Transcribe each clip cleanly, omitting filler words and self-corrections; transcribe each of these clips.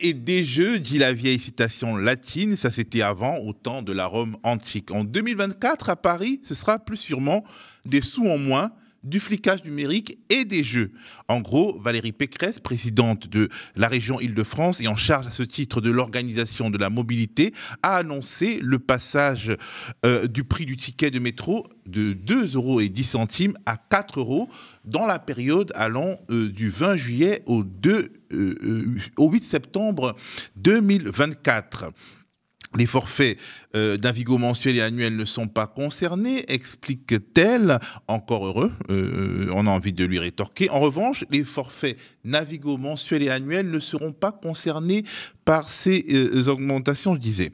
Et des jeux, dit la vieille citation latine, ça c'était avant, au temps de la Rome antique. En 2024, à Paris, ce sera plus sûrement des sous en moins, du flicage numérique et des jeux. En gros, Valérie Pécresse, présidente de la région Île-de-France et en charge à ce titre de l'organisation de la mobilité, a annoncé le passage du prix du ticket de métro de 2,10 € à 4 € dans la période allant du 20 juillet au 8 septembre 2024. Les forfaits Navigo mensuels et annuels ne sont pas concernés, explique-t-elle. Encore heureux, on a envie de lui rétorquer. En revanche, les forfaits Navigo mensuels et annuels ne seront pas concernés par ces augmentations, je disais.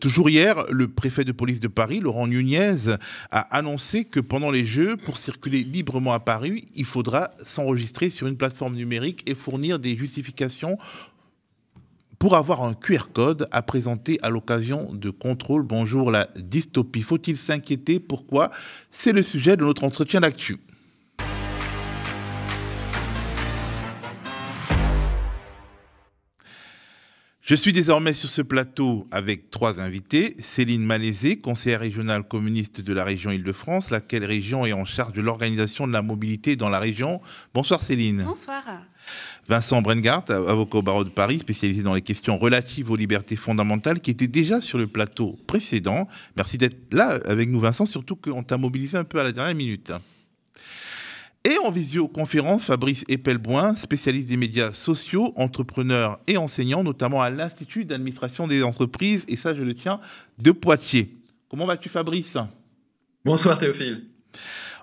Toujours hier, le préfet de police de Paris, Laurent Nunez, a annoncé que pendant les Jeux, pour circuler librement à Paris, il faudra s'enregistrer sur une plateforme numérique et fournir des justifications pour avoir un QR code à présenter à l'occasion de contrôles. Bonjour la dystopie. Faut-il s'inquiéter? Pourquoi? C'est le sujet de notre entretien d'actu. Je suis désormais sur ce plateau avec 3 invités. Céline Malézé, conseillère régionale communiste de la région Île-de-France, laquelle région est en charge de l'organisation de la mobilité dans la région. Bonsoir Céline. Bonsoir. Vincent Brengart, avocat au barreau de Paris, spécialisé dans les questions relatives aux libertés fondamentales, qui était déjà sur le plateau précédent. Merci d'être là avec nous Vincent, surtout qu'on t'a mobilisé un peu à la dernière minute. Et en visioconférence, Fabrice Epelboin, spécialiste des médias sociaux, entrepreneur et enseignant, notamment à l'Institut d'administration des entreprises, et ça je le tiens, de Poitiers. Comment vas-tu Fabrice? Bonsoir Théophile.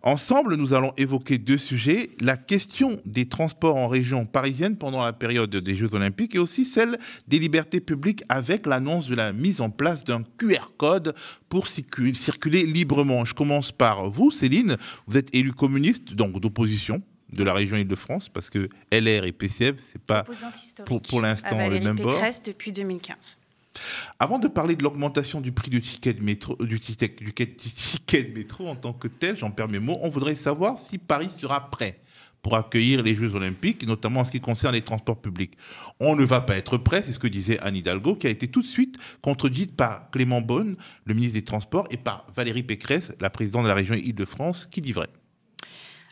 Ensemble, nous allons évoquer 2 sujets, la question des transports en région parisienne pendant la période des Jeux Olympiques et aussi celle des libertés publiques avec l'annonce de la mise en place d'un QR code pour circuler librement. Je commence par vous, Céline. Vous êtes élue communiste, donc d'opposition de la région Île-de-France, parce que LR et PCF, c'est pas pour l'instant le même bord. Valérie Pécresse depuis 2015. Avant de parler de l'augmentation du prix du ticket de métro, du ticket de métro en tant que tel, j'en perds mes mots, on voudrait savoir si Paris sera prêt pour accueillir les Jeux Olympiques, notamment en ce qui concerne les transports publics. On ne va pas être prêt, c'est ce que disait Anne Hidalgo, qui a été tout de suite contredite par Clément Beaune, le ministre des Transports, et par Valérie Pécresse, la présidente de la région Île-de-France, qui dit vrai.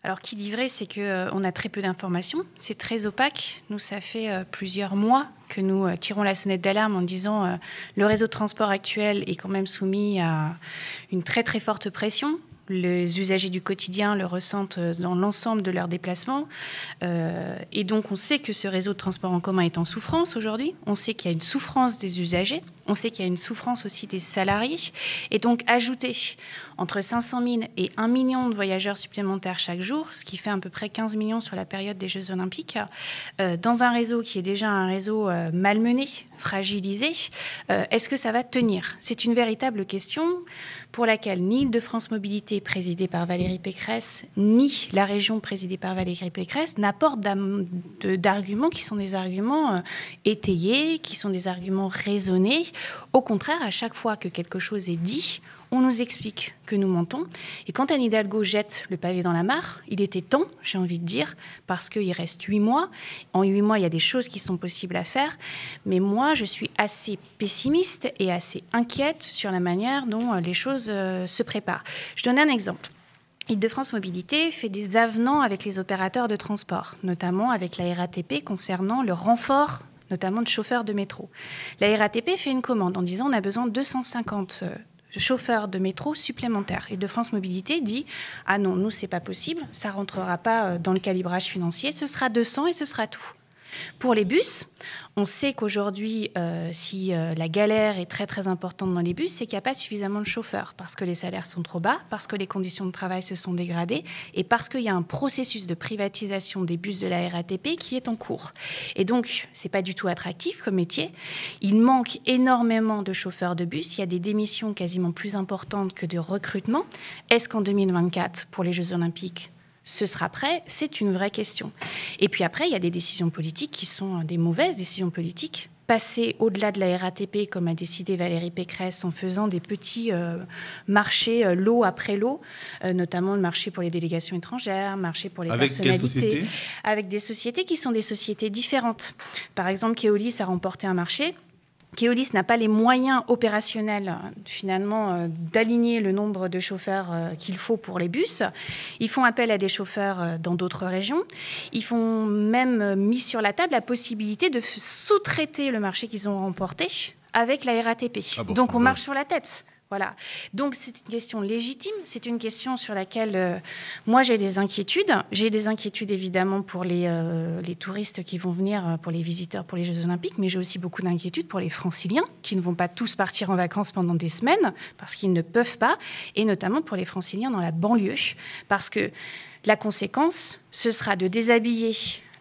Alors, qui dit vrai, c'est qu'on a très peu d'informations. C'est très opaque. Nous, ça fait plusieurs mois que nous tirons la sonnette d'alarme en disant le réseau de transport actuel est quand même soumis à une très, très forte pression. Les usagers du quotidien le ressentent dans l'ensemble de leurs déplacements. Et donc, on sait que ce réseau de transport en commun est en souffrance aujourd'hui. On sait qu'il y a une souffrance des usagers. On sait qu'il y a une souffrance aussi des salariés. Et donc, ajouter entre 500 000 et 1 million de voyageurs supplémentaires chaque jour, ce qui fait à peu près 15 millions sur la période des Jeux Olympiques, dans un réseau qui est déjà un réseau malmené, fragilisé, est-ce que ça va tenir? C'est une véritable question pour laquelle ni Île-de-France Mobilité, présidée par Valérie Pécresse, ni la région présidée par Valérie Pécresse n'apportent d'arguments qui sont des arguments étayés, qui sont des arguments raisonnés. Au contraire, à chaque fois que quelque chose est dit, on nous explique que nous mentons. Et quand Anne Hidalgo jette le pavé dans la mare, il était temps, j'ai envie de dire, parce qu'il reste 8 mois. En 8 mois, il y a des choses qui sont possibles à faire. Mais moi, je suis assez pessimiste et assez inquiète sur la manière dont les choses se préparent. Je donne un exemple. Île-de-France Mobilité fait des avenants avec les opérateurs de transport, notamment avec la RATP concernant le renfort notamment de chauffeurs de métro. La RATP fait une commande en disant on a besoin de 250 chauffeurs de métro supplémentaires. Île-de-France Mobilité dit « Ah non, nous, c'est pas possible, ça rentrera pas dans le calibrage financier, ce sera 200 et ce sera tout ». Pour les bus, on sait qu'aujourd'hui, si la galère est très très importante dans les bus, c'est qu'il n'y a pas suffisamment de chauffeurs, parce que les salaires sont trop bas, parce que les conditions de travail se sont dégradées, et parce qu'il y a un processus de privatisation des bus de la RATP qui est en cours. Et donc, ce n'est pas du tout attractif comme métier. Il manque énormément de chauffeurs de bus. Il y a des démissions quasiment plus importantes que de recrutement. Est-ce qu'en 2024, pour les Jeux Olympiques, ce sera prêt? C'est une vraie question. Et puis après, il y a des décisions politiques qui sont des mauvaises décisions politiques, passer au-delà de la RATP, comme a décidé Valérie Pécresse, en faisant des petits marchés lot après lot, notamment le marché pour les délégations étrangères, marché pour les personnalités. Avec des sociétés qui sont des sociétés différentes. Par exemple, Keolis a remporté un marché. Keolis n'a pas les moyens opérationnels, finalement, d'aligner le nombre de chauffeurs qu'il faut pour les bus. Ils font appel à des chauffeurs dans d'autres régions. Ils font même mis sur la table la possibilité de sous-traiter le marché qu'ils ont remporté avec la RATP. Ah bon, donc, on marche sur la tête. Voilà. Donc, c'est une question légitime. C'est une question sur laquelle, moi, j'ai des inquiétudes. J'ai des inquiétudes, évidemment, pour les touristes qui vont venir, pour les visiteurs, pour les Jeux Olympiques, mais j'ai aussi beaucoup d'inquiétudes pour les Franciliens qui ne vont pas tous partir en vacances pendant des semaines parce qu'ils ne peuvent pas, et notamment pour les Franciliens dans la banlieue, parce que la conséquence, ce sera de déshabiller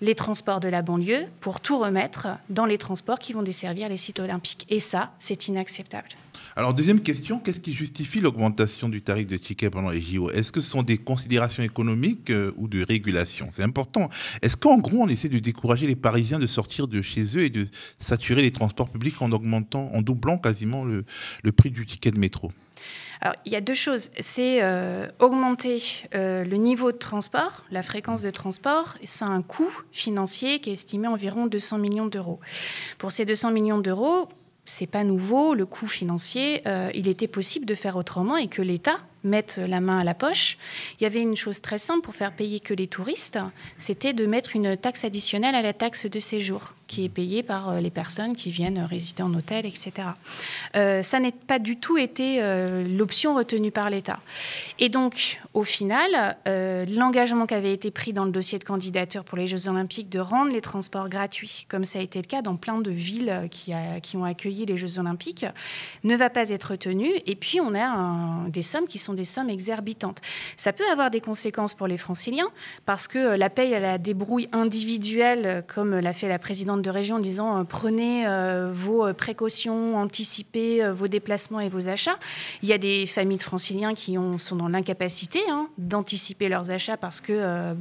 les transports de la banlieue pour tout remettre dans les transports qui vont desservir les sites olympiques. Et ça, c'est inacceptable. Alors, deuxième question, qu'est-ce qui justifie l'augmentation du tarif de ticket pendant les JO? Est-ce que ce sont des considérations économiques ou de régulation? C'est important. Est-ce qu'en gros, on essaie de décourager les Parisiens de sortir de chez eux et de saturer les transports publics en doublant quasiment le prix du ticket de métro? Alors, il y a deux choses. C'est augmenter le niveau de transport, la fréquence de transport. Ça a un coût financier qui est estimé à environ 200 millions d'euros. Pour ces 200 millions d'euros, c'est pas nouveau, le coût financier, il était possible de faire autrement et que l'État mette la main à la poche. Il y avait une chose très simple pour faire payer que les touristes, c'était de mettre une taxe additionnelle à la taxe de séjour, qui est payée par les personnes qui viennent résider en hôtel, etc. Ça n'a pas du tout été l'option retenue par l'État. Et donc, au final, l'engagement qui avait été pris dans le dossier de candidature pour les Jeux Olympiques de rendre les transports gratuits, comme ça a été le cas dans plein de villes qui ont accueilli les Jeux Olympiques, ne va pas être tenu. Et puis, on a des sommes qui sont des sommes exorbitantes. Ça peut avoir des conséquences pour les Franciliens, parce que la paye à la débrouille individuelle, comme l'a fait la présidente de région en disant prenez vos précautions, anticipez vos déplacements et vos achats. Il y a des familles de Franciliens qui sont dans l'incapacité d'anticiper leurs achats parce que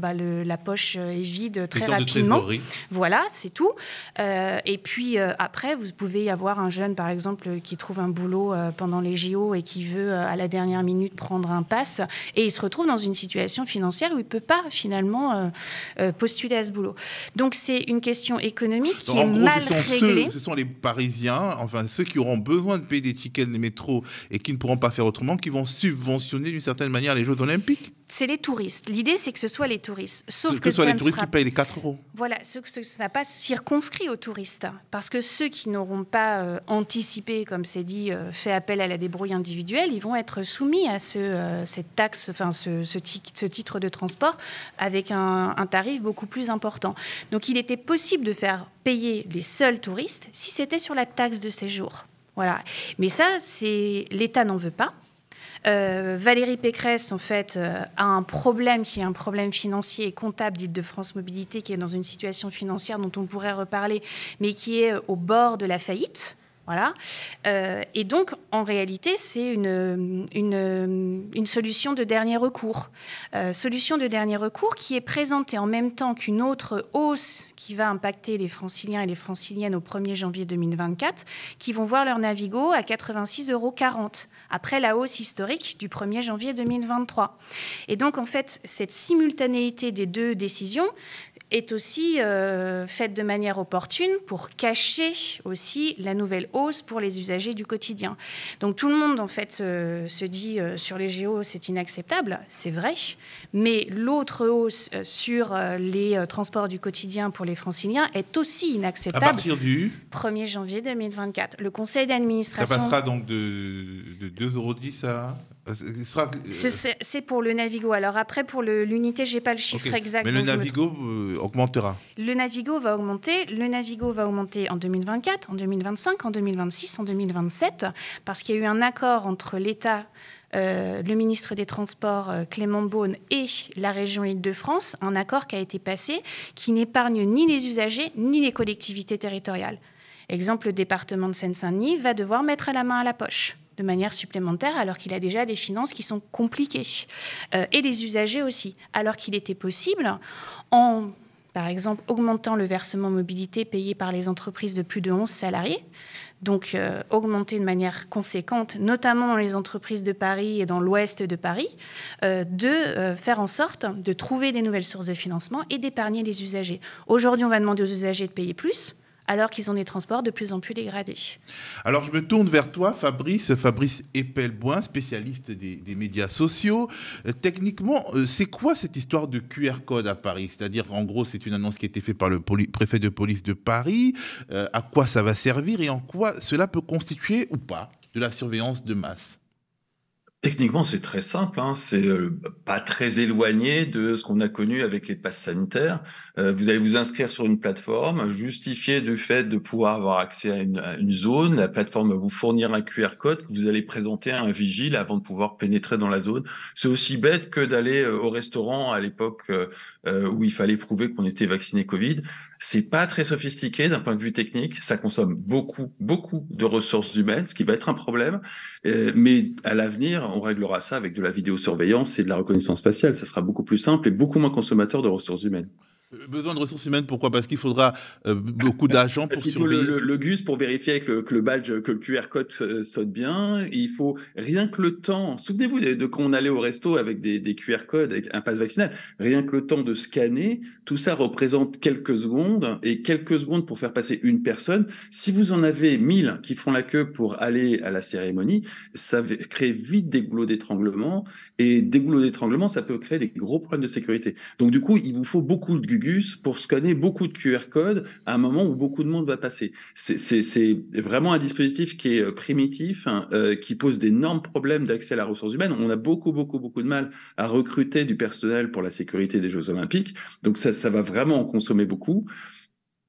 la poche est vide très rapidement. Voilà, c'est tout. Et puis après, vous pouvez y avoir un jeune, par exemple, qui trouve un boulot pendant les JO et qui veut à la dernière minute prendre un pass et il se retrouve dans une situation financière où il ne peut pas finalement postuler à ce boulot. Donc c'est une question économique qui est mal réglée. Ce sont les Parisiens, enfin ceux qui auront besoin de payer des tickets de métro et qui ne pourront pas faire autrement, qui vont subventionner d'une certaine manière les Jeux Olympiques. C'est les touristes. L'idée, c'est que ce soit les touristes. Sauf que ce soit les touristes qui payent les 4 euros. Voilà, ça n'a pas circonscrit aux touristes. Parce que ceux qui n'auront pas anticipé, comme c'est dit, fait appel à la débrouille individuelle, ils vont être soumis à cette taxe, enfin ce titre de transport avec un tarif beaucoup plus important. Donc il était possible de faire payer les seuls touristes si c'était sur la taxe de séjour. Voilà. Mais ça, l'État n'en veut pas. Valérie Pécresse, en fait, a un problème qui est un problème financier et comptable d'Île-de-France Mobilité, qui est dans une situation financière dont on pourrait reparler, mais qui est au bord de la faillite. Voilà. Et donc, en réalité, c'est une solution de dernier recours. Solution de dernier recours qui est présentée en même temps qu'une autre hausse qui va impacter les Franciliens et les Franciliennes au 1er janvier 2024, qui vont voir leur Navigo à 86,40 €, après la hausse historique du 1er janvier 2023. Et donc, en fait, cette simultanéité des deux décisions est aussi faite de manière opportune pour cacher aussi la nouvelle hausse pour les usagers du quotidien. Donc tout le monde, en fait, se dit sur les JO, c'est inacceptable, c'est vrai, mais l'autre hausse sur les transports du quotidien pour les Franciliens est aussi inacceptable. À partir du 1er janvier 2024. Le conseil d'administration... Ça passera donc de 2,10 € à... C'est pour le Navigo. Alors après, pour l'unité, je n'ai pas le chiffre exact. Mais le Navigo augmentera. Le Navigo va augmenter. Le Navigo va augmenter en 2024, en 2025, en 2026, en 2027, parce qu'il y a eu un accord entre l'État, le ministre des Transports, Clément Beaune, et la région Île-de-France, un accord qui a été passé, qui n'épargne ni les usagers, ni les collectivités territoriales. Exemple, le département de Seine-Saint-Denis va devoir mettre la main à la poche de manière supplémentaire, alors qu'il a déjà des finances qui sont compliquées. Et les usagers aussi. Alors qu'il était possible, par exemple, augmentant le versement mobilité payé par les entreprises de plus de 11 salariés. Donc, augmenter de manière conséquente, notamment dans les entreprises de Paris et dans l'ouest de Paris, de faire en sorte de trouver des nouvelles sources de financement et d'épargner les usagers. Aujourd'hui, on va demander aux usagers de payer plus, alors qu'ils ont des transports de plus en plus dégradés. Alors, je me tourne vers toi, Fabrice Epelboin, spécialiste des médias sociaux. Techniquement, c'est quoi cette histoire de QR code à Paris? C'est-à-dire, en gros, c'est une annonce qui a été faite par le préfet de police de Paris. À quoi ça va servir et en quoi cela peut constituer ou pas de la surveillance de masse? Techniquement, c'est très simple, hein. C'est pas très éloigné de ce qu'on a connu avec les passes sanitaires. Vous allez vous inscrire sur une plateforme, justifier du fait de pouvoir avoir accès à une zone. La plateforme va vous fournir un QR code que vous allez présenter à un vigile avant de pouvoir pénétrer dans la zone. C'est aussi bête que d'aller au restaurant à l'époque où il fallait prouver qu'on était vacciné Covid. C'est pas très sophistiqué d'un point de vue technique. Ça consomme beaucoup de ressources humaines, ce qui va être un problème. Mais à l'avenir, on réglera ça avec de la vidéosurveillance et de la reconnaissance faciale. Ça sera beaucoup plus simple et beaucoup moins consommateur de ressources humaines. Besoin de ressources humaines, pourquoi? Parce qu'il faudra beaucoup d'agents pour Parce qu'il faut surveiller. le GUS pour vérifier que le badge, que le QR code sonne bien. Et il faut rien que le temps. Souvenez-vous de quand on allait au resto avec des QR codes, avec un pass vaccinal. Rien que le temps de scanner, tout ça représente quelques secondes. Et quelques secondes pour faire passer une personne. Si vous en avez 1000 qui font la queue pour aller à la cérémonie, ça crée vite des goulots d'étranglement. Et des goulots d'étranglement, ça peut créer des gros problèmes de sécurité. Donc du coup, il vous faut beaucoup de GUS pour scanner beaucoup de QR codes à un moment où beaucoup de monde va passer. C'est vraiment un dispositif qui est primitif, hein, qui pose d'énormes problèmes d'accès à la ressource humaine. On a beaucoup de mal à recruter du personnel pour la sécurité des Jeux Olympiques. Donc ça va vraiment en consommer beaucoup.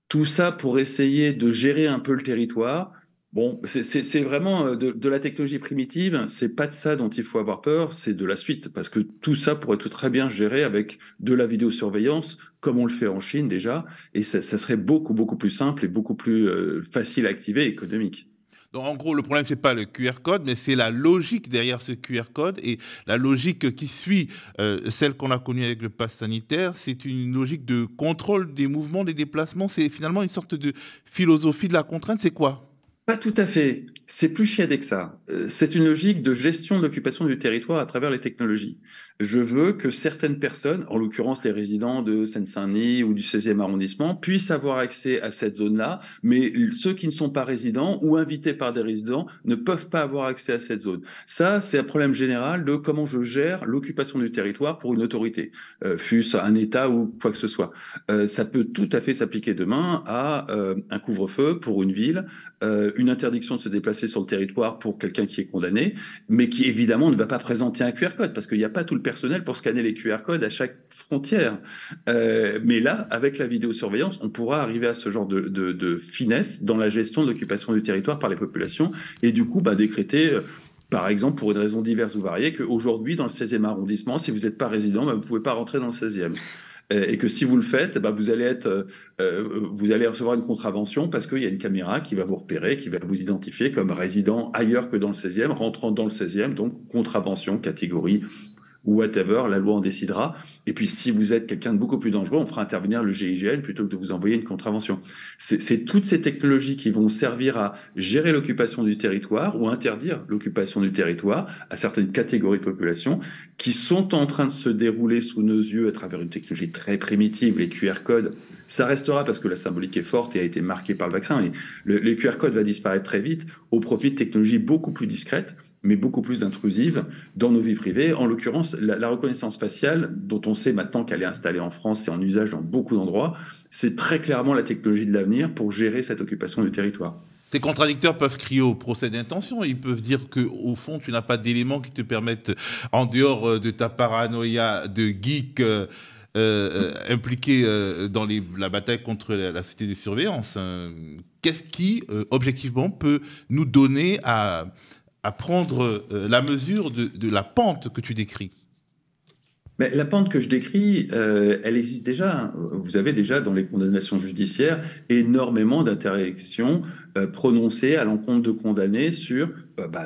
Tout ça pour essayer de gérer un peu le territoire. Bon, c'est vraiment de la technologie primitive. C'est pas de ça dont il faut avoir peur, c'est de la suite, parce que tout ça pourrait être très bien géré avec de la vidéosurveillance, comme on le fait en Chine déjà, et ça serait beaucoup plus simple et beaucoup plus facile à activer et économique. Donc, en gros, le problème, c'est pas le QR code, mais c'est la logique derrière ce QR code. Et la logique qui suit celle qu'on a connue avec le pass sanitaire, c'est une logique de contrôle des mouvements, des déplacements. C'est finalement une sorte de philosophie de la contrainte. C'est quoi? Pas tout à fait. C'est plus chiadé que ça. C'est une logique de gestion de l'occupation du territoire à travers les technologies. Je veux que certaines personnes, en l'occurrence les résidents de Seine-Saint-Denis ou du 16e arrondissement, puissent avoir accès à cette zone-là, mais ceux qui ne sont pas résidents ou invités par des résidents ne peuvent pas avoir accès à cette zone. Ça, c'est un problème général de comment je gère l'occupation du territoire pour une autorité, fût-ce un État ou quoi que ce soit. Ça peut tout à fait s'appliquer demain à un couvre-feu pour une ville, une interdiction de se déplacer sur le territoire pour quelqu'un qui est condamné, mais qui évidemment ne va pas présenter un QR code parce qu'il n'y a pas tout le personnel pour scanner les QR codes à chaque frontière. Mais là, avec la vidéosurveillance, on pourra arriver à ce genre de finesse dans la gestion de l'occupation du territoire par les populations et du coup décréter par exemple, pour une raison diverse ou variée, qu'aujourd'hui, dans le 16e arrondissement, si vous n'êtes pas résident, vous ne pouvez pas rentrer dans le 16e. Et que si vous le faites, vous allez recevoir une contravention parce qu'il y a une caméra qui va vous repérer, qui va vous identifier comme résident ailleurs que dans le 16e, rentrant dans le 16e, donc contravention, catégorie, whatever, la loi en décidera. Et puis, si vous êtes quelqu'un de beaucoup plus dangereux, on fera intervenir le GIGN plutôt que de vous envoyer une contravention. C'est toutes ces technologies qui vont servir à gérer l'occupation du territoire ou interdire l'occupation du territoire à certaines catégories de population qui sont en train de se dérouler sous nos yeux à travers une technologie très primitive, les QR codes. Ça restera parce que la symbolique est forte et a été marquée par le vaccin. Et les QR codes va disparaître très vite au profit de technologies beaucoup plus discrètes, mais beaucoup plus intrusives dans nos vies privées. En l'occurrence, la reconnaissance faciale, dont on sait maintenant qu'elle est installée en France et en usage dans beaucoup d'endroits, c'est très clairement la technologie de l'avenir pour gérer cette occupation du territoire. Tes contradicteurs peuvent crier au procès d'intention. Ils peuvent dire qu'au fond, tu n'as pas d'éléments qui te permettent, en dehors de ta paranoïa de geek, impliqué dans la bataille contre la société de surveillance. Qu'est-ce qui, objectivement, peut nous donner à prendre la mesure de la pente que tu décris? Mais la pente que je décris, elle existe déjà. Vous avez déjà dans les condamnations judiciaires énormément d'interactions prononcées à l'encontre de condamnés sur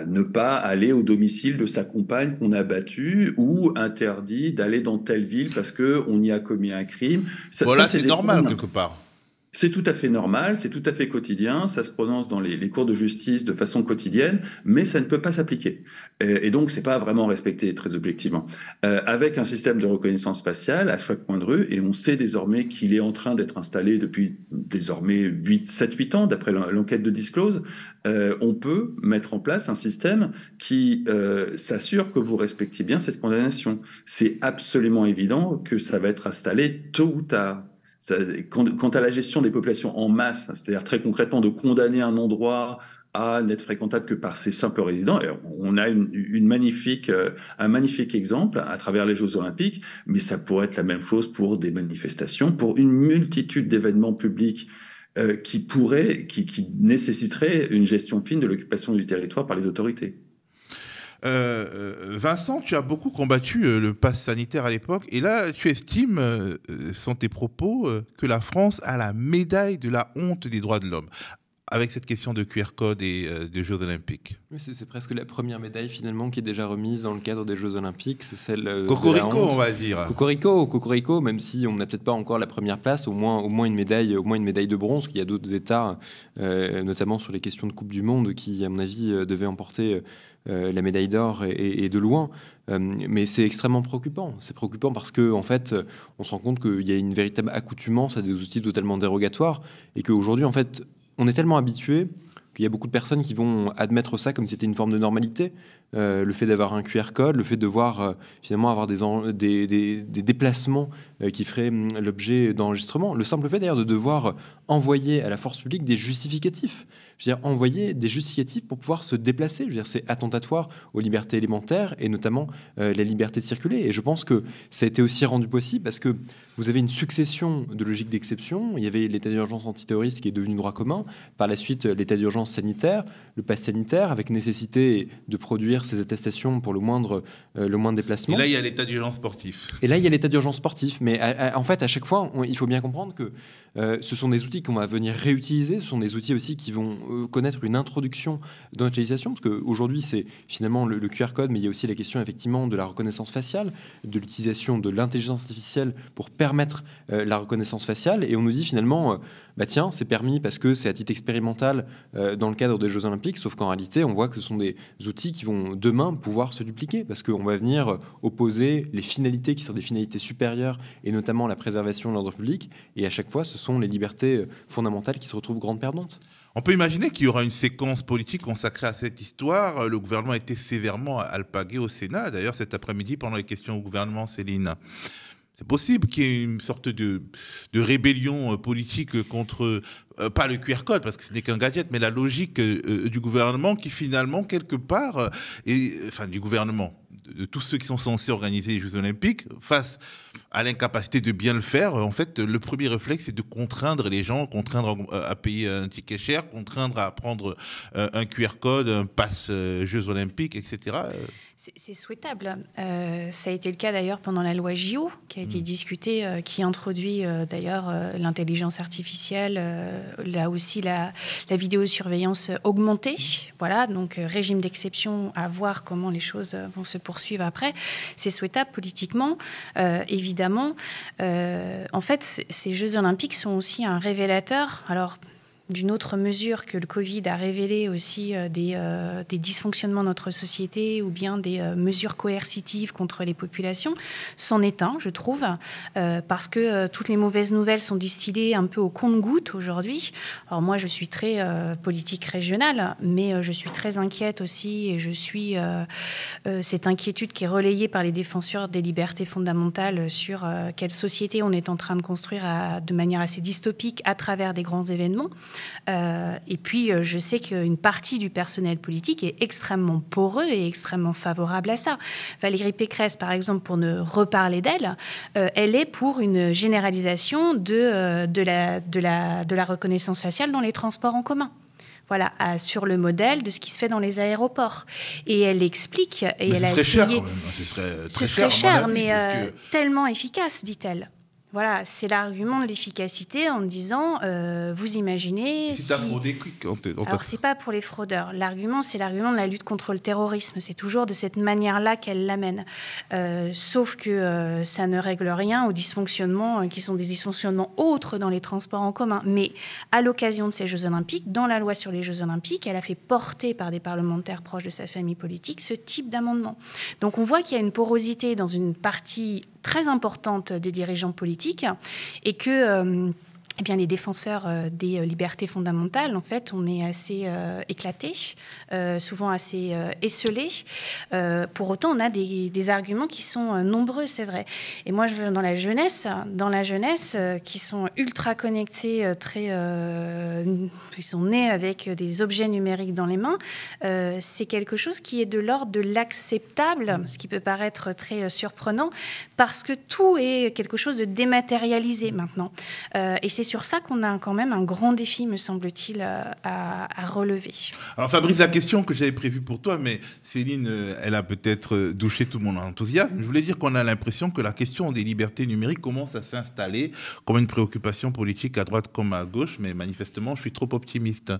ne pas aller au domicile de sa compagne qu'on a battue ou interdit d'aller dans telle ville parce qu'on y a commis un crime. Voilà, c'est normal quelque part. C'est tout à fait normal, c'est tout à fait quotidien, ça se prononce dans les cours de justice de façon quotidienne, mais ça ne peut pas s'appliquer. Et donc, c'est pas vraiment respecté très objectivement. Avec un système de reconnaissance faciale à chaque coin de rue, et on sait désormais qu'il est en train d'être installé depuis désormais 7-8 ans, d'après l'enquête de Disclose, on peut mettre en place un système qui s'assure que vous respectiez bien cette condamnation. C'est absolument évident que ça va être installé tôt ou tard. Quant à la gestion des populations en masse, c'est-à-dire très concrètement de condamner un endroit à n'être fréquentable que par ses simples résidents, et on a un magnifique exemple à travers les Jeux Olympiques, mais ça pourrait être la même chose pour des manifestations, pour une multitude d'événements publics qui nécessiteraient une gestion fine de l'occupation du territoire par les autorités. Vincent, tu as beaucoup combattu le pass sanitaire à l'époque, et là, tu estimes, sans tes propos, que la France a la médaille de la honte des droits de l'homme, avec cette question de QR code et des Jeux Olympiques. Oui, c'est presque la première médaille finalement qui est déjà remise dans le cadre des Jeux Olympiques. C'est celle Cocorico, on va dire. Cocorico, même si on n'a peut-être pas encore la première place, au moins une médaille de bronze. Il y a d'autres États, notamment sur les questions de Coupe du Monde, qui, à mon avis, devaient emporter la médaille d'or et de loin. Mais c'est extrêmement préoccupant. C'est préoccupant parce qu'en fait, on se rend compte qu'il y a une véritable accoutumance à des outils totalement dérogatoires et qu'aujourd'hui, en fait, on est tellement habitué qu'il y a beaucoup de personnes qui vont admettre ça comme si c'était une forme de normalité. Le fait d'avoir un QR code, le fait de devoir finalement avoir des déplacements qui feraient l'objet d'enregistrement. Le simple fait d'ailleurs de devoir envoyer à la force publique des justificatifs. Je veux dire, envoyer des justificatifs pour pouvoir se déplacer. Je veux dire, c'est attentatoire aux libertés élémentaires et notamment la liberté de circuler. Et je pense que ça a été aussi rendu possible parce que vous avez une succession de logiques d'exception. Il y avait l'état d'urgence antiterroriste qui est devenu droit commun. Par la suite, l'état d'urgence sanitaire, le pass sanitaire, avec nécessité de produire ces attestations pour le moindre déplacement. Et là, il y a l'état d'urgence sportif. Mais en fait, à chaque fois, il faut bien comprendre que ce sont des outils qu'on va venir réutiliser. Ce sont des outils aussi qui vont connaître une introduction dans l'utilisation. Parce qu'aujourd'hui, c'est finalement le QR code, mais il y a aussi la question effectivement de la reconnaissance faciale, de l'utilisation de l'intelligence artificielle pour permettre la reconnaissance faciale. Et on nous dit finalement, tiens, c'est permis parce que c'est à titre expérimental dans le cadre des Jeux Olympiques. Sauf qu'en réalité, on voit que ce sont des outils qui vont demain pouvoir se dupliquer parce qu'on va venir opposer les finalités qui sont des finalités supérieures et notamment la préservation de l'ordre public. Et à chaque fois, ce sont les libertés fondamentales qui se retrouvent grandes perdantes. On peut imaginer qu'il y aura une séquence politique consacrée à cette histoire. Le gouvernement a été sévèrement alpagué au Sénat. D'ailleurs, cet après-midi, pendant les questions au gouvernement, Céline, c'est possible qu'il y ait une sorte de rébellion politique contre, pas le QR code, parce que ce n'est qu'un gadget, mais la logique du gouvernement qui finalement, quelque part, du gouvernement, de tous ceux qui sont censés organiser les Jeux Olympiques, face à l'incapacité de bien le faire, en fait, le premier réflexe, c'est de contraindre les gens, contraindre à payer un ticket cher, contraindre à prendre un QR code, un pass Jeux Olympiques, etc. C'est souhaitable. Ça a été le cas d'ailleurs pendant la loi JO, qui a été discutée, qui introduit d'ailleurs l'intelligence artificielle, là aussi la vidéosurveillance augmentée. Voilà, donc régime d'exception, à voir comment les choses vont se poursuivre après. C'est souhaitable politiquement, évidemment. En fait, ces Jeux Olympiques sont aussi un révélateur. Alors, d'une autre mesure que le Covid a révélé aussi des dysfonctionnements de notre société ou bien des mesures coercitives contre les populations, c'en est un, je trouve, parce que toutes les mauvaises nouvelles sont distillées un peu au compte-gouttes aujourd'hui. Alors moi, je suis très politique régionale, mais je suis très inquiète aussi et je suis cette inquiétude qui est relayée par les défenseurs des libertés fondamentales sur quelle société on est en train de construire de manière assez dystopique à travers des grands événements. Et puis, je sais qu'une partie du personnel politique est extrêmement poreux et extrêmement favorable à ça. Valérie Pécresse, par exemple, pour ne reparler d'elle, elle est pour une généralisation de la reconnaissance faciale dans les transports en commun. Voilà, sur le modèle de ce qui se fait dans les aéroports. Et elle explique, et mais elle a essayé... cher quand même. Ce serait cher, avis, mais tellement efficace, dit-elle. Voilà, c'est l'argument de l'efficacité en disant, vous imaginez... Si t'as fraudé, alors, c'est pas pour les fraudeurs. L'argument, c'est l'argument de la lutte contre le terrorisme. C'est toujours de cette manière-là qu'elle l'amène. Sauf que ça ne règle rien aux dysfonctionnements qui sont des dysfonctionnements autres dans les transports en commun. Mais à l'occasion de ces Jeux Olympiques, dans la loi sur les Jeux Olympiques, elle a fait porter par des parlementaires proches de sa famille politique ce type d'amendement. Donc, on voit qu'il y a une porosité dans une partie très importante des dirigeants politiques et que eh bien, les défenseurs des libertés fondamentales, en fait, on est assez éclatés, souvent assez esselés. Pour autant, on a des arguments qui sont nombreux, c'est vrai. Et moi, je veux dans la jeunesse qui sont ultra connectés, ils sont nés avec des objets numériques dans les mains. C'est quelque chose qui est de l'ordre de l'acceptable, ce qui peut paraître très surprenant, parce que tout est quelque chose de dématérialisé maintenant. Et c'est sur ça qu'on a quand même un grand défi, me semble-t-il, à relever. Alors Fabrice, la question que j'avais prévue pour toi, mais Céline, elle a peut-être douché tout mon enthousiasme. Je voulais dire qu'on a l'impression que la question des libertés numériques commence à s'installer comme une préoccupation politique à droite comme à gauche, mais manifestement, je suis trop optimiste.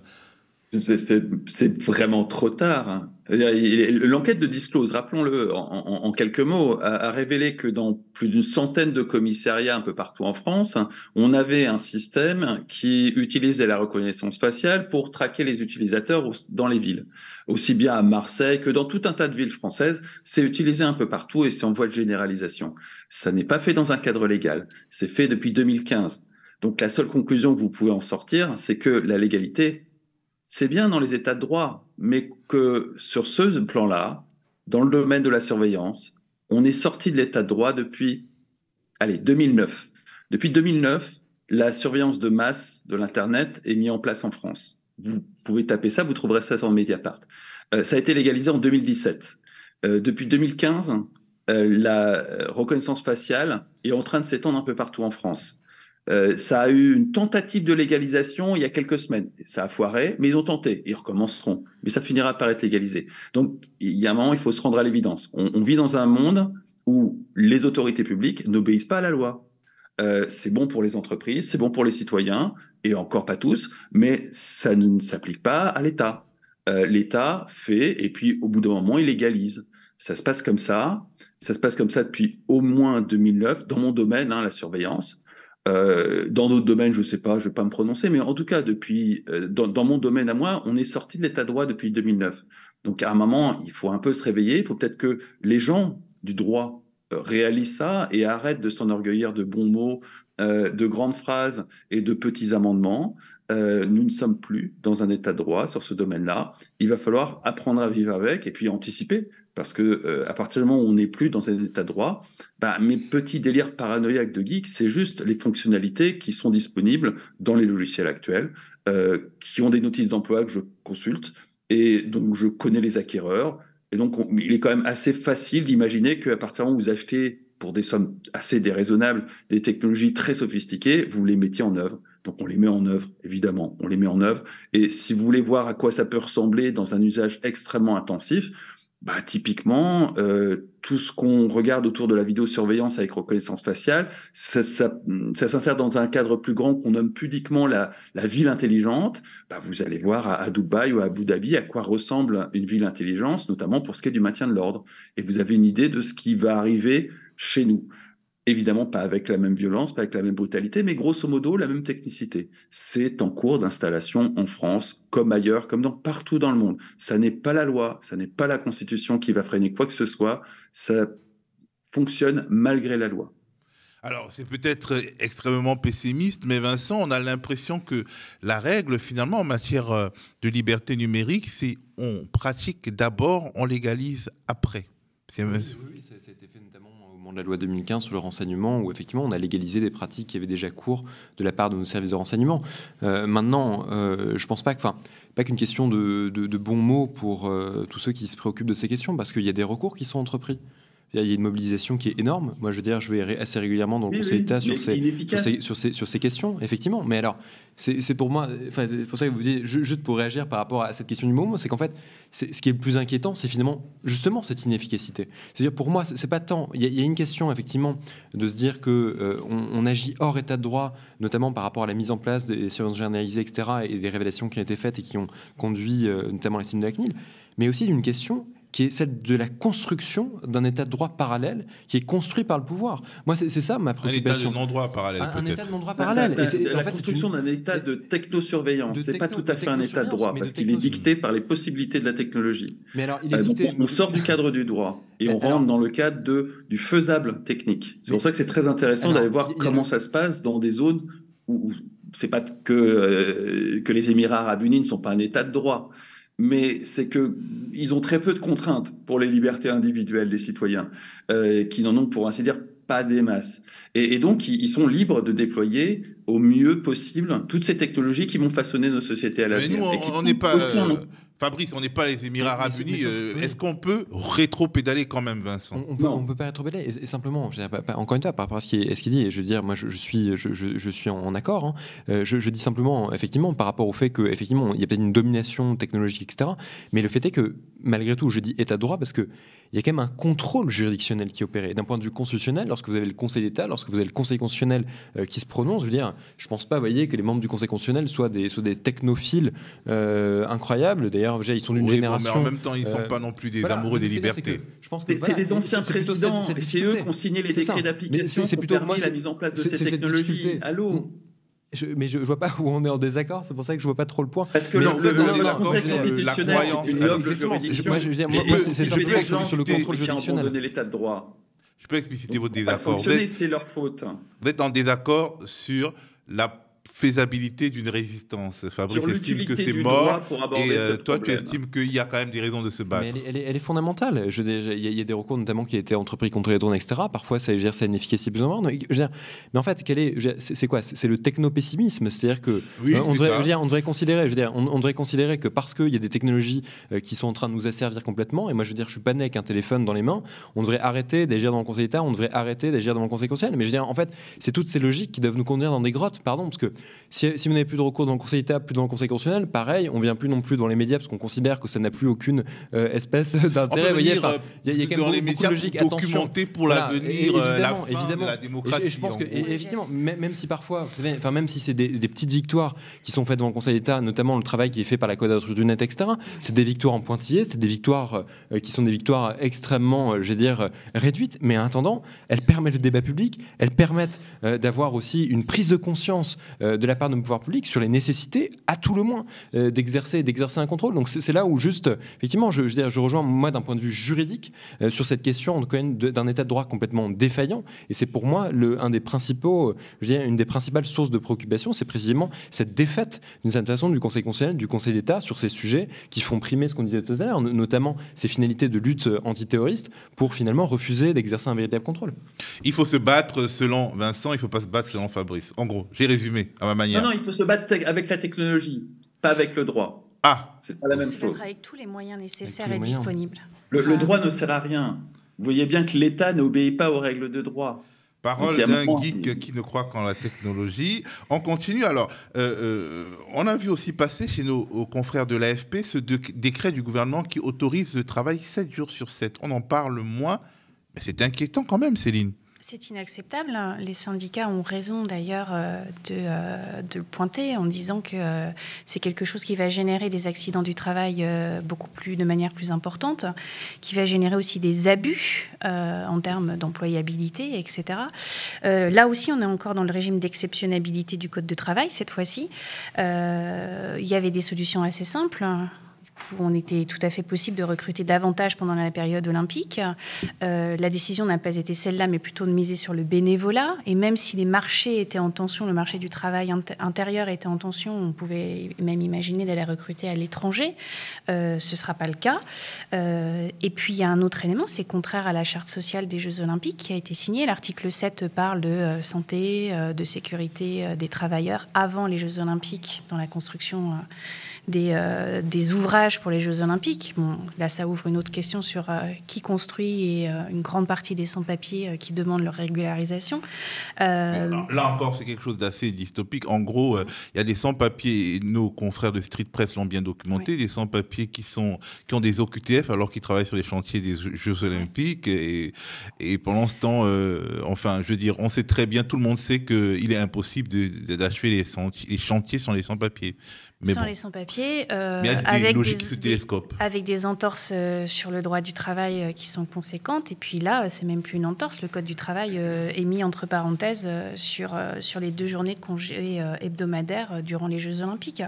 C'est vraiment trop tard. L'enquête de Disclose, rappelons-le en quelques mots, a révélé que dans plus d'une centaine de commissariats un peu partout en France, on avait un système qui utilisait la reconnaissance faciale pour traquer les utilisateurs dans les villes. Aussi bien à Marseille que dans tout un tas de villes françaises, c'est utilisé un peu partout et c'est en voie de généralisation. Ça n'est pas fait dans un cadre légal, c'est fait depuis 2015. Donc la seule conclusion que vous pouvez en sortir, c'est que la légalité, c'est bien dans les états de droit, mais que sur ce plan-là, dans le domaine de la surveillance, on est sorti de l'état de droit depuis 2009. Depuis 2009, la surveillance de masse de l'Internet est mise en place en France. Vous pouvez taper ça, vous trouverez ça sur Mediapart. Ça a été légalisé en 2017. Depuis 2015, la reconnaissance faciale est en train de s'étendre un peu partout en France. Ça a eu une tentative de légalisation il y a quelques semaines. Ça a foiré, mais ils ont tenté. Ils recommenceront. Mais ça finira par être légalisé. Donc, il y a un moment, il faut se rendre à l'évidence. On vit dans un monde où les autorités publiques n'obéissent pas à la loi. C'est bon pour les entreprises, c'est bon pour les citoyens, et encore pas tous, mais ça ne s'applique pas à l'État. L'État fait, et puis au bout d'un moment, il légalise. Ça se passe comme ça. Ça se passe comme ça depuis au moins 2009, dans mon domaine, la surveillance. Dans d'autres domaines, je ne sais pas, je ne vais pas me prononcer, mais en tout cas, dans mon domaine à moi, on est sorti de l'état de droit depuis 2009. Donc, à un moment, il faut un peu se réveiller. Il faut peut-être que les gens du droit réalisent ça et arrêtent de s'enorgueillir de bons mots, de grandes phrases et de petits amendements. Nous ne sommes plus dans un état de droit sur ce domaine-là. Il va falloir apprendre à vivre avec et puis anticiper. Parce que à partir du moment où on n'est plus dans un état de droit, mes petits délires paranoïaques de geek, c'est juste les fonctionnalités qui sont disponibles dans les logiciels actuels, qui ont des notices d'emploi que je consulte, et donc je connais les acquéreurs. Et donc, il est quand même assez facile d'imaginer qu'à partir du moment où vous achetez pour des sommes assez déraisonnables des technologies très sophistiquées, vous les mettiez en œuvre. Donc, on les met en œuvre, évidemment, on les met en œuvre. Et si vous voulez voir à quoi ça peut ressembler dans un usage extrêmement intensif, typiquement, tout ce qu'on regarde autour de la vidéosurveillance avec reconnaissance faciale, ça s'insère dans un cadre plus grand qu'on nomme pudiquement la ville intelligente. Vous allez voir à Dubaï ou à Abu Dhabi à quoi ressemble une ville intelligente, notamment pour ce qui est du maintien de l'ordre. Et vous avez une idée de ce qui va arriver chez nous. Évidemment, pas avec la même violence, pas avec la même brutalité, mais grosso modo, la même technicité. C'est en cours d'installation en France, comme ailleurs, comme partout dans le monde. Ça n'est pas la loi, ça n'est pas la Constitution qui va freiner quoi que ce soit. Ça fonctionne malgré la loi. Alors, c'est peut-être extrêmement pessimiste, mais Vincent, on a l'impression que la règle, finalement, en matière de liberté numérique, c'est on pratique d'abord, on légalise après. Oui, ça a été fait notamment au moment de la loi 2015 sur le renseignement, où effectivement on a légalisé des pratiques qui avaient déjà cours de la part de nos services de renseignement. Maintenant, je pense pas qu'une question de bons mots pour tous ceux qui se préoccupent de ces questions, parce qu'il y a des recours qui sont entrepris. Il y a une mobilisation qui est énorme. Moi, je veux dire, je vais assez régulièrement dans le Conseil d'État sur ces questions, effectivement. Mais alors, c'est pour moi, c'est pour ça que vous disiez, juste pour réagir par rapport à cette question du moment, c'est qu'en fait, ce qui est le plus inquiétant, c'est finalement justement cette inefficacité. C'est-à-dire, pour moi, c'est pas tant. Il y a une question, effectivement, de se dire que on agit hors état de droit, notamment par rapport à la mise en place des surveillances généralisées, etc., et des révélations qui ont été faites et qui ont conduit notamment la CNIL de la CNIL, mais aussi d'une question qui est celle de la construction d'un état de droit parallèle qui est construit par le pouvoir. Moi, c'est ça ma préoccupation. Un état de non-droit parallèle, un état de non-droit parallèle. La construction d'un état de technosurveillance. C'est pas tout à fait un état de droit, parce qu'il est dicté par les possibilités de la technologie. Mais alors, il est dicté... On sort du cadre du droit et on rentre dans le cadre du faisable technique. C'est pour ça que c'est très intéressant d'aller voir comment ça se passe dans des zones où c'est pas que les Émirats Arabes Unis ne sont pas un état de droit. Mais c'est qu'ils ont très peu de contraintes pour les libertés individuelles des citoyens, qui n'en ont, pour ainsi dire, pas des masses. Et donc, ils sont libres de déployer au mieux possible toutes ces technologies qui vont façonner nos sociétés à l'avenir. Mais nous, on n'est pas... Fabrice, on n'est pas les Émirats Arabes Unis. Est-ce qu'on peut rétro-pédaler quand même, Vincent? On peut pas rétro-pédaler. Et simplement, encore une fois, par rapport à ce qui est dit, et je veux dire, moi, je suis en accord. Hein. Je dis simplement, effectivement, par rapport au fait qu'effectivement, il y a peut-être une domination technologique, etc. Mais le fait est que, malgré tout, je dis état de droit parce que il y a quand même un contrôle juridictionnel qui est opéré. D'un point de vue constitutionnel, lorsque vous avez le Conseil d'État, lorsque vous avez le Conseil constitutionnel qui se prononce, je veux dire, je pense pas, vous voyez, que les membres du Conseil constitutionnel soient des technophiles incroyables. D'ailleurs, ils sont d'une génération. Mais en même temps, ils ne sont pas non plus des amoureux des libertés. C'est les anciens présidents, et c'est eux qui ont signé les décrets d'application qui ont permis la mise en place de ces technologies. Allô ? Mais je vois pas où on est en désaccord, c'est pour ça que je vois pas trop le point. Parce que le Conseil constitutionnel c'est simplement sur le contrôle juridictionnel. L'état de droit. Je peux expliciter votre désaccord. C'est leur faute. Vous êtes en désaccord sur la faisabilité d'une résistance. Fabrice estime que c'est mort et toi tu estimes qu'il y a quand même des raisons de se battre. Mais elle est fondamentale. Il y a des recours notamment qui ont été entrepris contre les drones, etc. Parfois ça a une efficacité plus ou moins. Mais en fait, c'est quoi? C'est le techno-pessimisme. C'est-à-dire que on devrait considérer que parce qu'il y a des technologies qui sont en train de nous asservir complètement, et moi je veux dire, je suis pas né avec un téléphone dans les mains, on devrait arrêter d'agir dans le Conseil d'État, on devrait arrêter d'agir dans le Conseil constitutionnel. Mais je veux dire, en fait, c'est toutes ces logiques qui doivent nous conduire dans des grottes, parce que si vous n'avez plus de recours dans le Conseil d'État, plus dans le Conseil constitutionnel, pareil, on ne vient plus non plus dans les médias parce qu'on considère que ça n'a plus aucune espèce d'intérêt. Il y a quand même beaucoup de logique. Documenté pour l'avenir, la fin de la démocratie. Et je pense que, évidemment, même si parfois, vous savez, même si c'est des petites victoires qui sont faites dans le Conseil d'État, notamment le travail qui est fait par la Quadrature du Net, etc., c'est des victoires en pointillés, c'est des victoires qui sont des victoires extrêmement, je vais dire, réduites, mais en attendant, elles permettent le débat public, elles permettent d'avoir aussi une prise de conscience de la part de nos pouvoirs publics sur les nécessités, à tout le moins, d'exercer un contrôle. Donc c'est là où juste, effectivement, je rejoins moi d'un point de vue juridique sur cette question d'un état de droit complètement défaillant. Et c'est pour moi une des principales sources de préoccupation, c'est précisément cette défaite d'une certaine façon du Conseil constitutionnel, du Conseil d'État sur ces sujets qui font primer ce qu'on disait tout à l'heure, notamment ces finalités de lutte antiterroriste pour finalement refuser d'exercer un véritable contrôle. Il faut se battre selon Vincent, il ne faut pas se battre selon Fabrice. En gros, j'ai résumé à ma manière. Non, il faut se battre avec la technologie, pas avec le droit. C'est pas la même chose. Avec tous les moyens nécessaires et disponibles. Le droit ne sert à rien. Vous voyez bien que l'État n'obéit pas aux règles de droit. Parole d'un geek qui ne croit qu'en la technologie. On continue. Alors, on a vu aussi passer chez nos confrères de l'AFP ce décret du gouvernement qui autorise le travail 7 jours sur 7. On en parle moins, mais c'est inquiétant quand même, Céline. C'est inacceptable. Les syndicats ont raison d'ailleurs de le pointer en disant que c'est quelque chose qui va générer des accidents du travail de manière plus importante, qui va générer aussi des abus en termes d'employabilité, etc. Là aussi, on est encore dans le régime d'exceptionnalité du Code de travail cette fois-ci. Il y avait des solutions assez simples. On était tout à fait possible de recruter davantage pendant la période olympique. La décision n'a pas été celle-là, mais plutôt de miser sur le bénévolat. Et même si les marchés étaient en tension, le marché du travail intérieur était en tension, on pouvait même imaginer d'aller recruter à l'étranger. Ce ne sera pas le cas. Et puis, il y a un autre élément, c'est contraire à la charte sociale des Jeux olympiques qui a été signée. L'article 7 parle de santé, de sécurité des travailleurs avant les Jeux olympiques dans la construction des ouvrages pour les Jeux Olympiques. Bon, là, ça ouvre une autre question sur qui construit et une grande partie des sans-papiers qui demandent leur régularisation. Là encore, c'est quelque chose d'assez dystopique. En gros, il y a des sans-papiers, et nos confrères de Street Press l'ont bien documenté, oui. Des sans-papiers qui ont des OQTF alors qu'ils travaillent sur les chantiers des Jeux Olympiques. Et pendant ce temps, enfin, je veux dire, on sait très bien, tout le monde sait qu'il est impossible d'achever les chantiers sans les sans-papiers. Les sans-papiers, avec logiques sous télescope. Avec des entorses sur le droit du travail qui sont conséquentes. Et puis là, c'est même plus une entorse. Le Code du travail est mis entre parenthèses sur les 2 journées de congé hebdomadaires durant les Jeux Olympiques.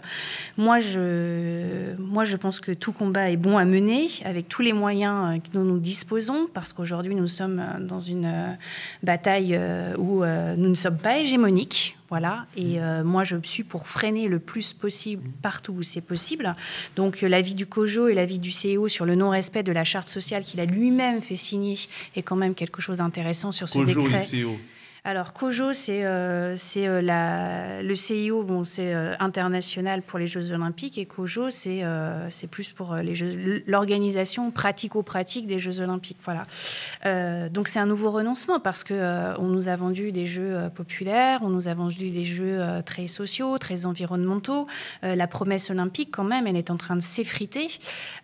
Moi, je pense que tout combat est bon à mener avec tous les moyens dont nous disposons, parce qu'aujourd'hui, nous sommes dans une bataille où nous ne sommes pas hégémoniques. Voilà, et moi je suis pour freiner le plus possible partout où c'est possible. Donc l'avis du COJO et l'avis du CEO sur le non-respect de la charte sociale qu'il a lui-même fait signer est quand même quelque chose d'intéressant sur ce COJO décret. Et CEO. Alors, COJO, c'est le CIO, bon, c'est international pour les Jeux Olympiques, et COJO, c'est plus pour l'organisation pratico-pratique des Jeux Olympiques. Voilà. Donc, c'est un nouveau renoncement parce qu'on nous a vendu des jeux populaires, on nous a vendu des jeux très sociaux, très environnementaux. La promesse olympique, quand même, elle est en train de s'effriter.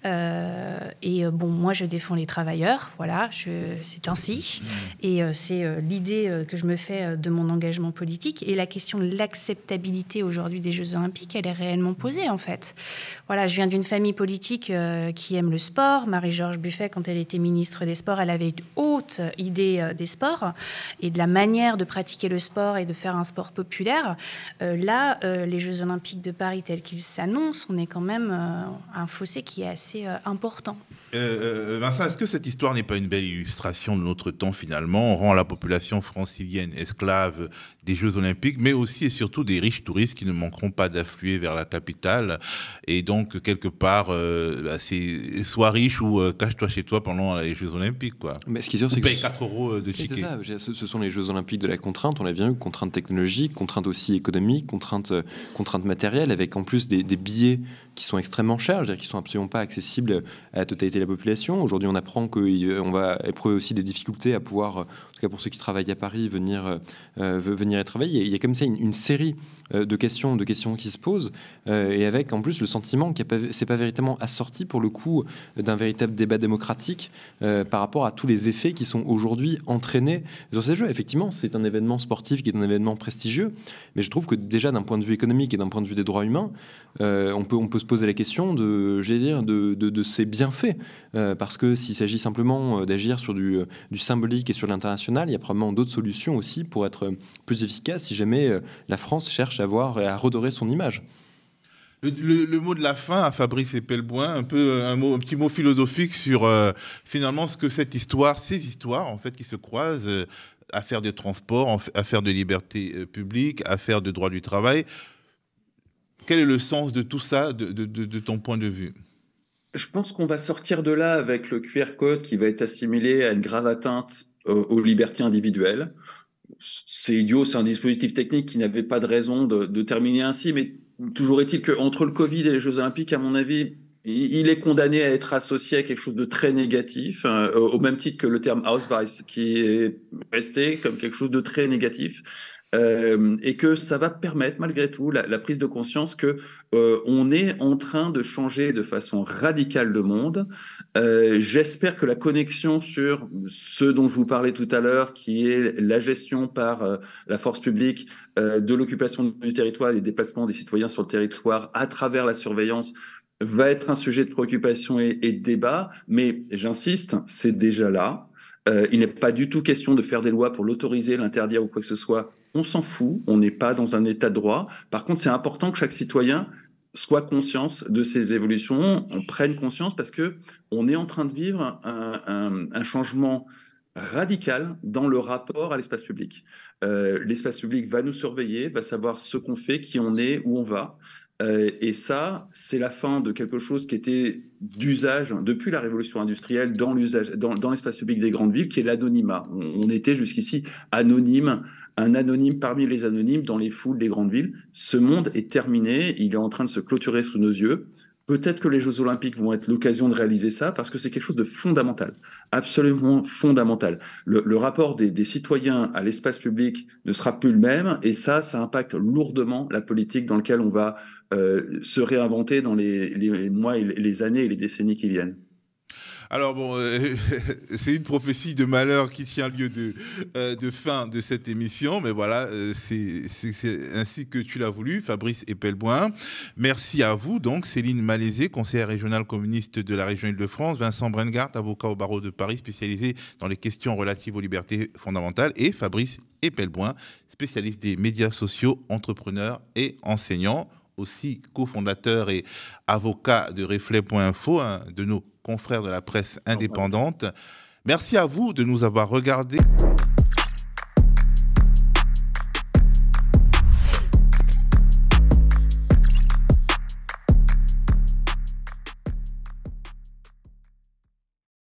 Et bon, moi, je défends les travailleurs, voilà, c'est ainsi. Et c'est l'idée que je me fait de mon engagement politique, et la question de l'acceptabilité aujourd'hui des Jeux Olympiques, elle est réellement posée en fait. Voilà, je viens d'une famille politique qui aime le sport. Marie-Georges Buffet, quand elle était ministre des Sports, elle avait une haute idée des sports et de la manière de pratiquer le sport et de faire un sport populaire. Là, les Jeux Olympiques de Paris tels qu'ils s'annoncent, on est quand même un fossé qui est assez important. Vincent, est-ce que cette histoire n'est pas une belle illustration de notre temps finalement? On rend la population francilienne esclave des Jeux Olympiques, mais aussi et surtout des riches touristes qui ne manqueront pas d'affluer vers la capitale. Et donc, quelque part, c'est sois riche ou cache-toi chez toi pendant les Jeux Olympiques, quoi. Mais ce qui est sûr, c'est que paye 4 € de ticket. C'est ça, ce sont les Jeux Olympiques de la contrainte, on l'a bien vu, contrainte technologique, contrainte aussi économique, contrainte matérielle, avec en plus des billets qui sont extrêmement chers, je veux dire, qui ne sont absolument pas accessibles à la totalité de la population. Aujourd'hui, on apprend qu'on va éprouver aussi des difficultés à pouvoir, en tout cas pour ceux qui travaillent à Paris, venir y travailler. Il y a comme ça une série de questions qui se posent, et avec en plus le sentiment que c'est pas véritablement assorti pour le coup d'un véritable débat démocratique par rapport à tous les effets qui sont aujourd'hui entraînés sur ces Jeux. Effectivement, c'est un événement sportif qui est un événement prestigieux, mais je trouve que déjà d'un point de vue économique et d'un point de vue des droits humains, on peut se poser la question de ses bienfaits, parce que s'il s'agit simplement d'agir sur du symbolique et sur l'international, il y a probablement d'autres solutions aussi pour être plus efficace si jamais la France cherche à redorer son image. Le mot de la fin à Fabrice Epelboin, un petit mot philosophique sur finalement ce que ces histoires en fait qui se croisent, affaires de transport, affaires de liberté publique, affaires de droit du travail. Quel est le sens de tout ça, de ton point de vue? Je pense qu'on va sortir de là avec le QR code qui va être assimilé à une grave atteinte aux libertés individuelles. C'est idiot, c'est un dispositif technique qui n'avait pas de raison de terminer ainsi, mais toujours est-il qu'entre le Covid et les Jeux Olympiques, à mon avis, il est condamné à être associé à quelque chose de très négatif, au même titre que le terme Ausweis, qui est resté comme quelque chose de très négatif. Et que ça va permettre malgré tout la prise de conscience que on est en train de changer de façon radicale le monde. J'espère que la connexion sur ce dont je vous parlais tout à l'heure, qui est la gestion par la force publique de l'occupation du territoire et des déplacements des citoyens sur le territoire à travers la surveillance, va être un sujet de préoccupation et de débat. Mais j'insiste, c'est déjà là. Il n'est pas du tout question de faire des lois pour l'autoriser, l'interdire ou quoi que ce soit. On s'en fout, on n'est pas dans un état de droit. Par contre, c'est important que chaque citoyen soit conscient de ces évolutions, on prenne conscience parce que on est en train de vivre un changement radical dans le rapport à l'espace public. L'espace public va nous surveiller, va savoir ce qu'on fait, qui on est, où on va. Et ça, c'est la fin de quelque chose qui était d'usage depuis la révolution industrielle dans l'espace public des grandes villes, qui est l'anonymat. On était jusqu'ici anonyme, un anonyme parmi les anonymes dans les foules des grandes villes. Ce monde est terminé, il est en train de se clôturer sous nos yeux. Peut-être que les Jeux Olympiques vont être l'occasion de réaliser ça, parce que c'est quelque chose de fondamental, absolument fondamental. Le rapport des citoyens à l'espace public ne sera plus le même, et ça impacte lourdement la politique dans laquelle on va se réinventer dans les mois, et les années et les décennies qui viennent. Alors bon, c'est une prophétie de malheur qui tient lieu de fin de cette émission, mais voilà, c'est ainsi que tu l'as voulu, Fabrice Epelboin. Merci à vous, donc, Céline Malaisé, conseillère régionale communiste de la région Île-de-France, Vincent Brengart, avocat au barreau de Paris, spécialisé dans les questions relatives aux libertés fondamentales, et Fabrice Epelboin, spécialiste des médias sociaux, entrepreneur et enseignant, aussi cofondateur et avocat de Reflet.info, de nos confrères de la presse indépendante. Merci à vous de nous avoir regardés.